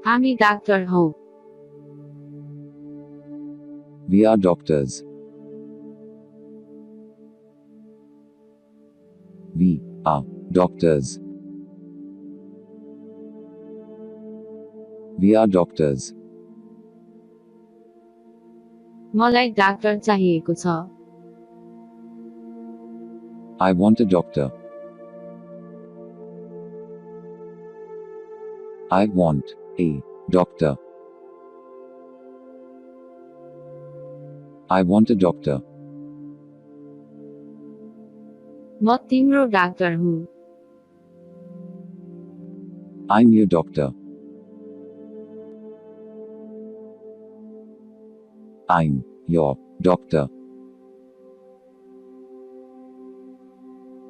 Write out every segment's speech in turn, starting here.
हामी doctor how. We are doctors. We are doctors. We are doctors. मलाई doctor चाहिएको छ। I want a doctor. I want a doctor. I want a doctor. म तिम्रो doctor hmm. I'm your doctor. I'm your doctor.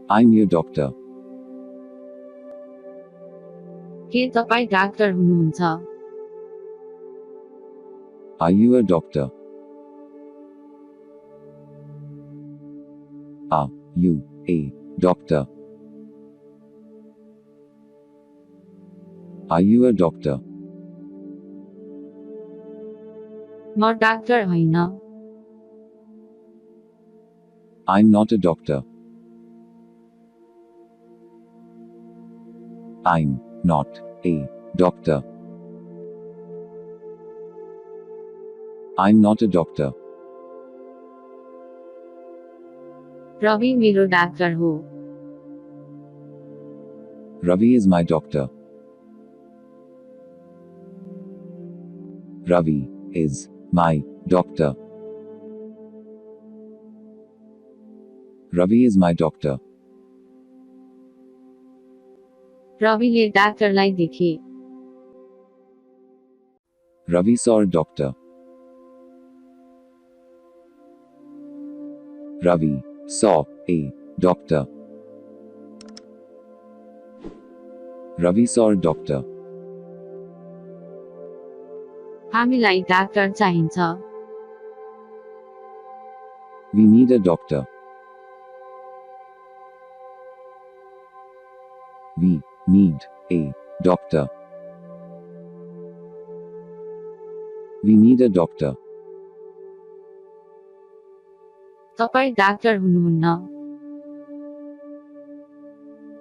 I'm your doctor. के तपाईँ doctor हुनुहुन्छ? Are you a doctor? Are you a doctor? Are you a doctor? म doctor होइन। I'm not a doctor. I'm not a doctor. I'm not a doctor. Ravi मेरो doctor हो। Ravi is my doctor. Ravi is my doctor. Ravi is my doctor. रविले डाक्टरलाई देखे। Ravi saw a doctor. Ravi saw a doctor. Ravi saw a doctor. हामीलाई doctor चाहिन्छ। We need a doctor. We need a doctor. We need a doctor. तपाईँ doctor हुनुहुन्न।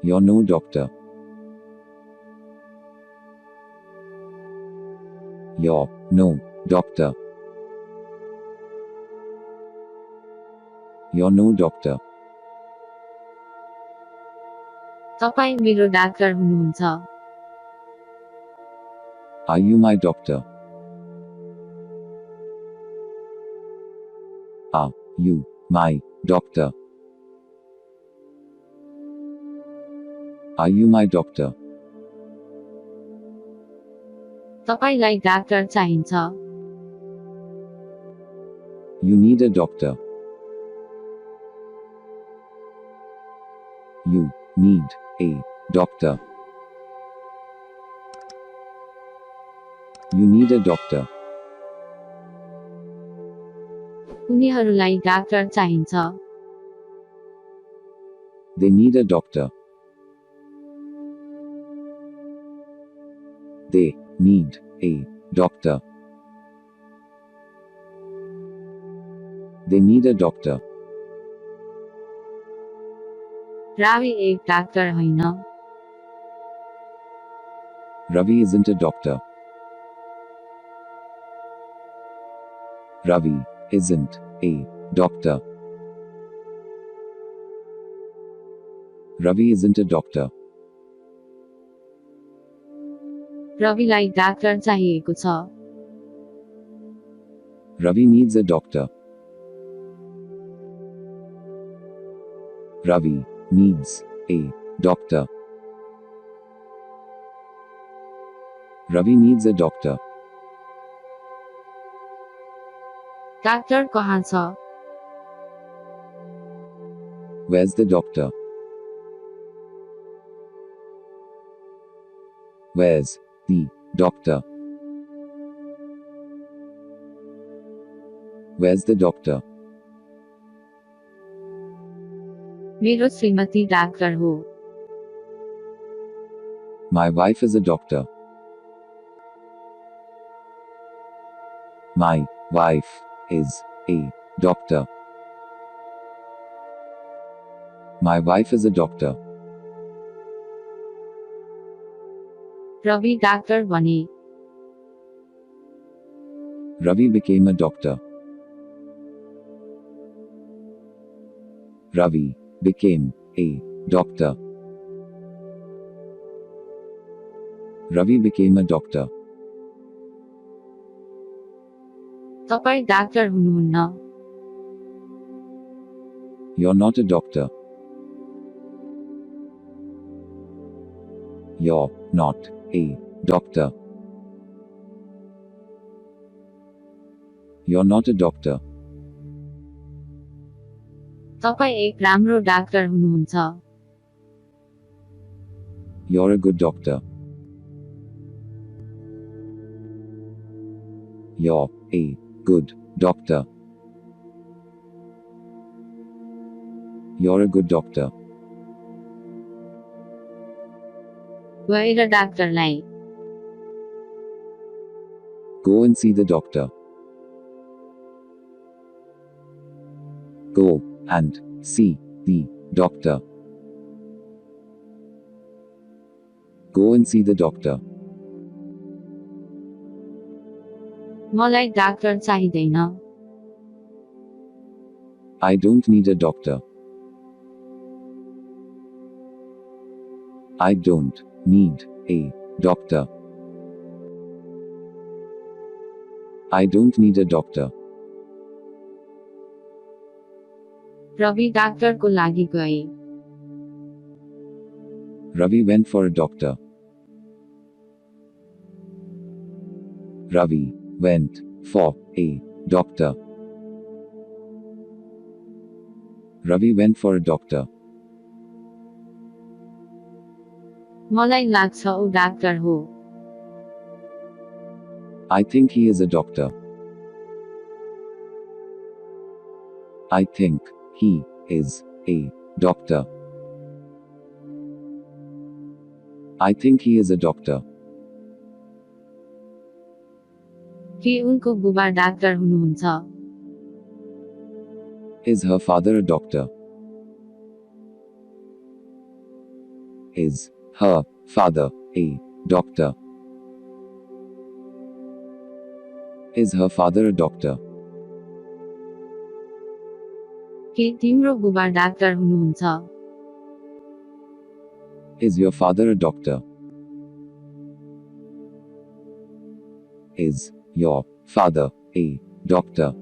You're no doctor. You're no doctor. You're no doctor. तपाईँ मेरो doctor हुनुहुन्छ। Are you my doctor? Are you my doctor? Are you my doctor? तपाईलाई doctor चाहिन्छ। You need a doctor. You need a doctor. You need a doctor. उनीहरूलाई doctor चाहिन्छ। They need a doctor. They need a doctor. They need a doctor. Ravi एक doctor होइन। Ravi isn't a doctor. Ravi isn't a doctor. Ravi isn't a doctor. रविलाई doctor चाहिएको छ। Ravi needs a doctor. Ravi needs a doctor. Ravi needs a doctor. Doctor कहाँ छ? Where's the doctor? Where's the doctor? Where's the doctor? मेरो Shrimati doctor हो। My wife is a doctor. My wife is a doctor. My wife is a doctor. Ravi doctor बने Ravi became a doctor. Ravi became a doctor. Ravi became a doctor. तपाईँ doctor हुनुहुन्न You're not a doctor. You're not a doctor. You're not a doctor. तपाईँ एक राम्रो doctor हुनुहुन्छ You're a good doctor. You're a good doctor. You're a good doctor. गएर डाक्टरलाई Go and see the doctor. Go and see the doctor. Go and see the doctor. मलाई doctor चाहिँदैन I don't need a doctor. I don't need a doctor. I don't need a doctor. Ravi डाक्टरको लागि गए Ravi went for a doctor. Ravi went for a doctor. Ravi went for a doctor. मलाई लाग्छ ऊ doctor हो I think he is a doctor. I think he is a doctor. I think he is a doctor. के उनको बुबा doctor हुनुहुन्छ Is her father a doctor? Is her father a doctor? Is her father a doctor? के तिम्रो बुबा doctor हुनुहुन्छ Is your father a doctor? Is your father a doctor?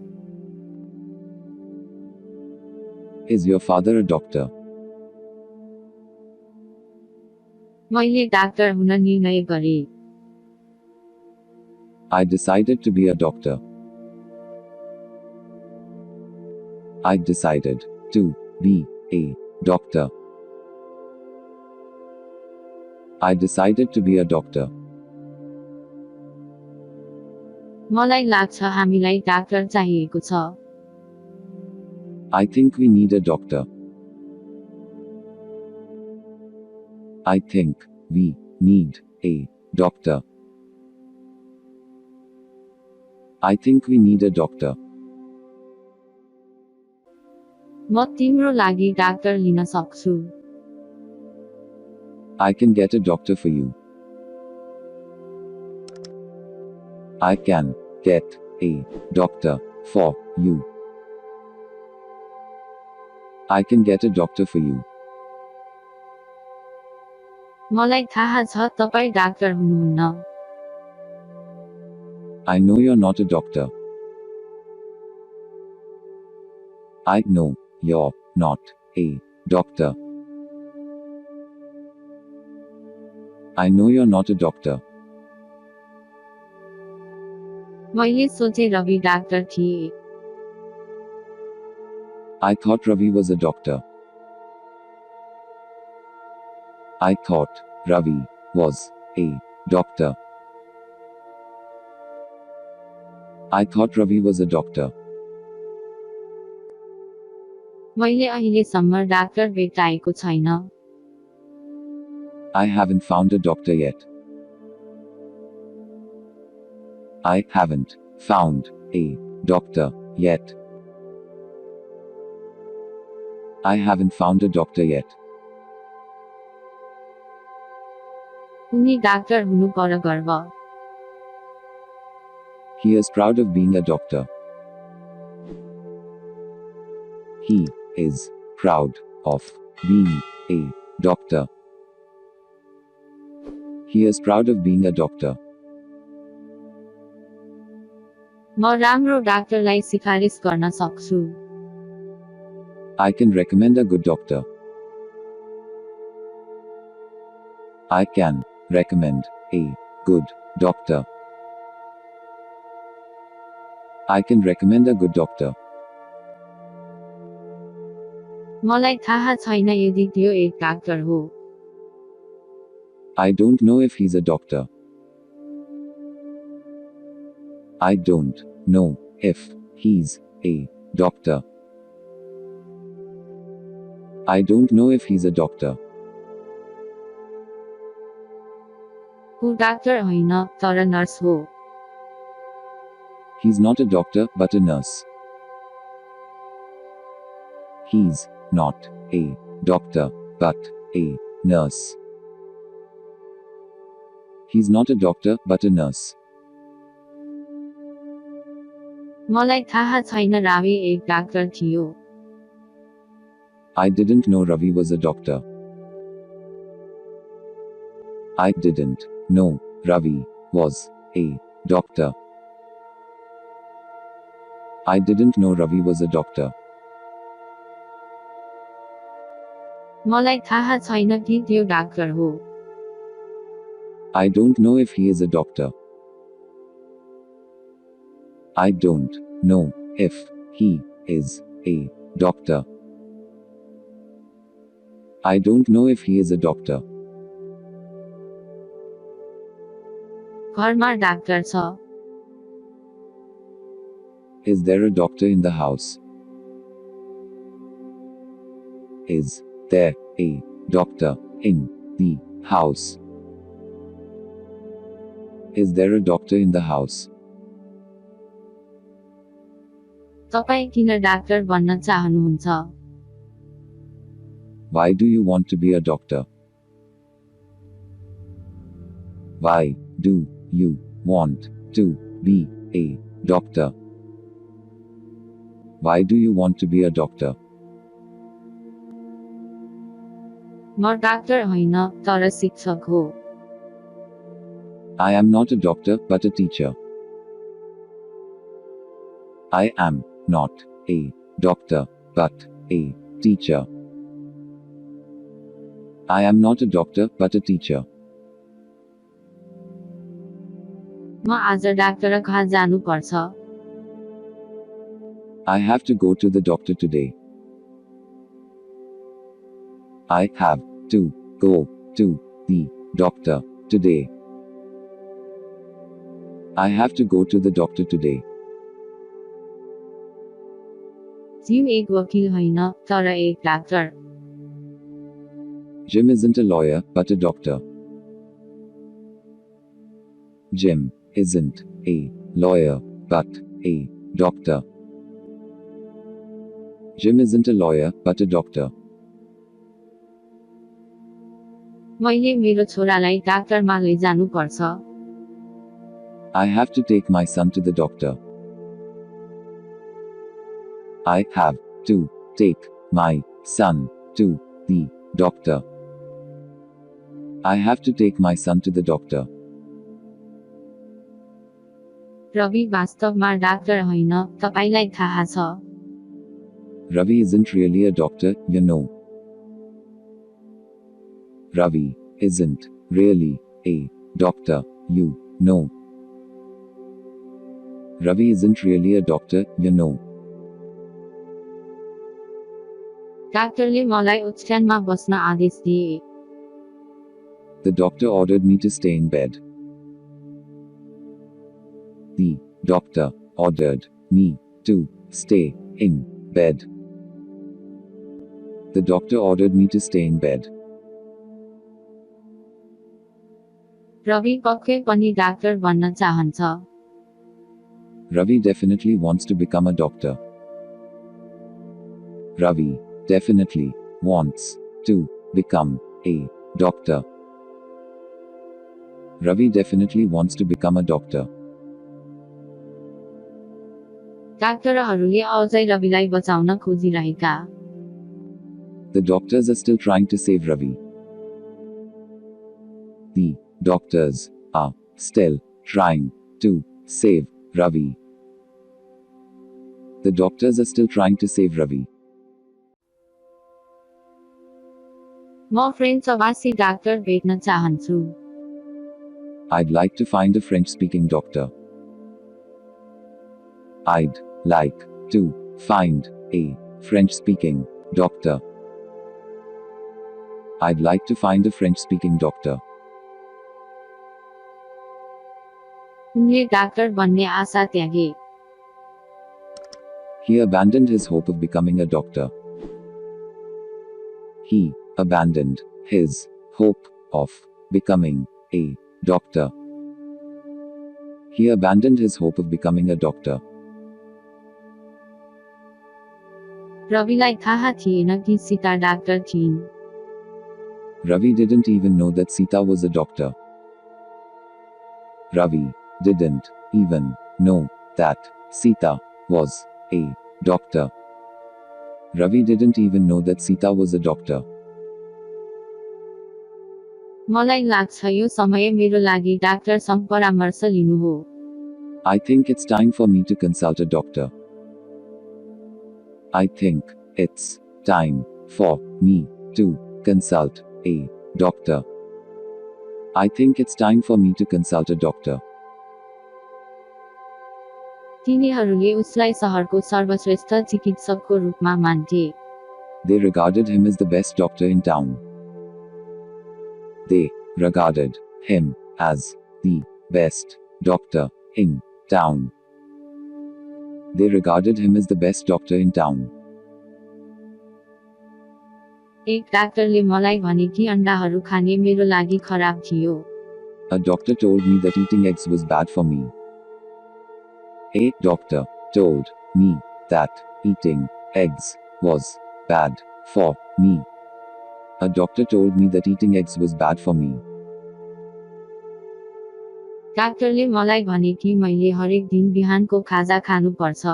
Is your father a doctor? मैले doctor हुन निर्णय गरे I decided to be a doctor. I decided to be a doctor. I decided to be a doctor. मलाई लाग्छ हामीलाई doctor चाहिएको छ I think we need a doctor. I think we need a doctor. I think we need a doctor. म तिम्रो लागि doctor लिन सक्छु I can get a doctor for you. I can get a doctor for you. I can get a doctor for you. मलाई थाहा छ तपाईँ doctor हुनुहुन्न I know you're not a doctor. I know you're not a doctor. I know you're not a doctor. मैले सोचे Ravi doctor थिए I thought Ravi was a doctor. I thought Ravi was a doctor. I thought Ravi was a doctor. मैले अहिलेसम्म doctor भेटाएको छैन I haven't found a doctor yet. I haven't found a doctor yet. I haven't found a doctor yet. उनी doctor हुनु पर गर्व He is proud of being a doctor. He is proud of being a doctor. He is proud of being a doctor. म राम्रो डाक्टरलाई सिफारिस गर्न सक्छु I can recommend a good doctor. I can recommend a good doctor. I can recommend a good doctor. मलाई थाहा छैन यदि त्यो एक डाक्टर हो I don't know if he's a doctor. I don't know if he's a doctor. I don't know if he's a doctor. ऊ doctor होइन तर नर्स हो He's not a doctor, but a nurse. He's not a doctor, but a nurse. He's not a doctor, but a nurse. मलाई थाहा छैन रावी एक doctor थियो I didn't know Ravi was a doctor. I didn't know Ravi was a doctor. I didn't know Ravi was a doctor. मलाई थाहा छैन कि त्यो डाक्टर हो I don't know if he is a doctor. I don't know if he is a doctor. I don't know if he is a doctor. घरमा doctor छ Is there a doctor in the house? Is there a doctor in the house? Is there a doctor in the house? तपाईँ किन doctor बन्न चाहनुहुन्छ Why do you want to be a doctor? Why do you want to be a doctor? Why do you want to be a doctor? म doctor होइन तर शिक्षक हो I am not a doctor, but a teacher. I am not a doctor, but a teacher. I am not a doctor, but a teacher. म आज doctor कहाँ जानु पर्छ I have to go to the doctor today. I have to go to the doctor today. I have to go to the doctor today. Gym एक वकिल होइन तर एक doctor Jim isn't a lawyer, but a doctor. Jim isn't a lawyer, but a doctor. Jim isn't a lawyer, but a doctor. मैले मेरो छोरालाई डाक्टरमा लैजानु पर्छ I have to take my son to the doctor. I have to take my son to the doctor. I have to take my son to the doctor. Ravi वास्तवमा doctor होइन तपाईलाई थाहा छ Ravi isn't really a doctor, you know. Ravi isn't really a doctor, you know. Ravi isn't really a doctor, you know. डाक्टरले मलाई ओछ्यानमा बस्न आदेश दिए The doctor ordered me to stay in bed. The doctor ordered me to stay in bed. The doctor ordered me to stay in bed. Ravi पक्कै पनि doctor बन्न चाहन्छ Ravi definitely wants to become a doctor. Ravi definitely wants to become a doctor. Ravi definitely wants to become a doctor. डाक्टरहरूले अझै रविलाई बचाउन खोजिरहेका The doctors are still trying to save Ravi. The doctors are still trying to save Ravi. The doctors are still trying to save Ravi. म French भाषी doctor भेट्न चाहन्छु I'd like to find a French-speaking doctor. I'd like to find a French-speaking doctor. I'd like to find a French-speaking doctor. उनले doctor बन्ने आशा त्यागे He abandoned his hope of becoming a doctor. He abandoned his hope of becoming a doctor. He abandoned his hope of becoming a doctor. रविलाई थाहा थिएन कि Sita doctor थिइन् Ravi didn't even know that Sita was a doctor. Ravi didn't even know that Sita was a doctor. Ravi didn't even know that Sita was a doctor. मलाई लाग्छ यो समय मेरो लागि डाक्टरसँग परामर्श लिनु हो I think it's time for me to consult a doctor. I think it's time for me to consult a doctor. I think it's time for me to consult a doctor. तिनीहरूले उसलाई शहरको सर्वश्रेष्ठ चिकित्सकको रूपमा मान्थे They regarded him as the best doctor in town. They regarded him as the best doctor in town. They regarded him as the best doctor in town. एक डाक्टरले मलाई भने कि अण्डाहरू खाने मेरो लागि खराब थियो A doctor told me that eating eggs was bad for me. A doctor told me that eating eggs was bad for me. A doctor told me that eating eggs was bad for me. डाक्टरले मलाई भने कि मैले हरेक दिन बिहानको खाजा खानुपर्छ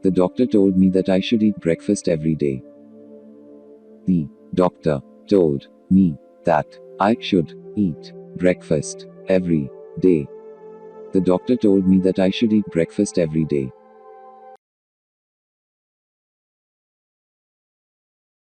The doctor told me that I should eat breakfast every day. The doctor told me that I should eat breakfast every day. The doctor told me that I should eat breakfast every day.